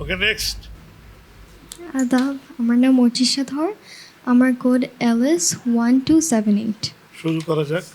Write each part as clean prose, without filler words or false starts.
ওকে, next. আদাব, আমার নাম অর্চিশা ধর, আমার কোড LS1278। শুরু করা যাক।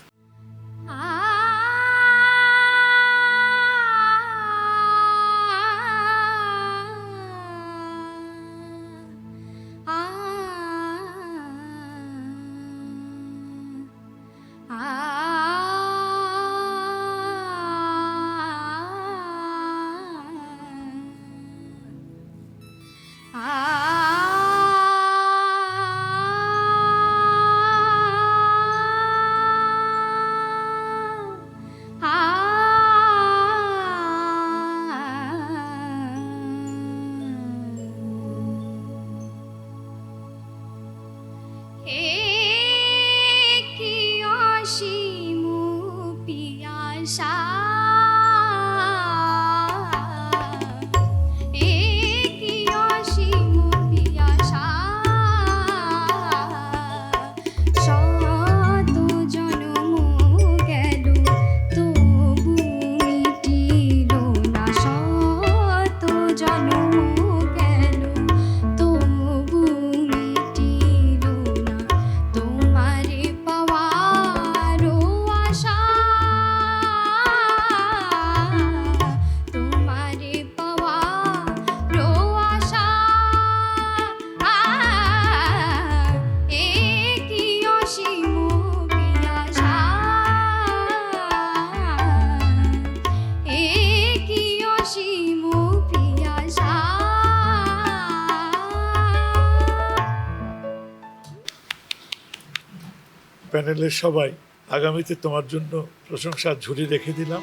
প্যানেলের সবাই, আগামীতে তোমার জন্য প্রশংসার ঝুড়ি রেখে দিলাম।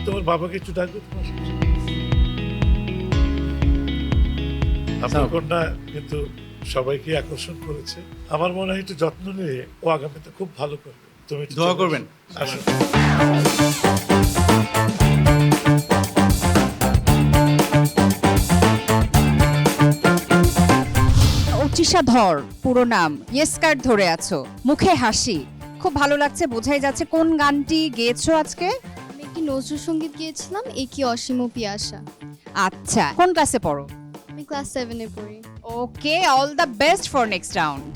তোমার বাবাকে একটু ডাকবে। আপনার কন্যা কিন্তু সবাইকে আকর্ষণ করেছে। আমার মনে হয় একটু যত্ন নিয়ে ও আগামীতে খুব ভালো করবে। তুমি দোয়া করবেন। আসো। অর্চিশা ধর পুরো নাম, ইয়েস কার্ড ধরে আছো, মুখে হাসি, খুব ভালো লাগছে, বোঝাই যাচ্ছে। কোন গানটি গেয়েছো আজকে? আমি একটি নজরুল সঙ্গীত গিয়েছিলাম, এ কি অসীম পিয়াসা। আচ্ছা, কোন ক্লাসে পড়ো? আমি ক্লাস 7-এ পড়ি। Okay, all the best for next round.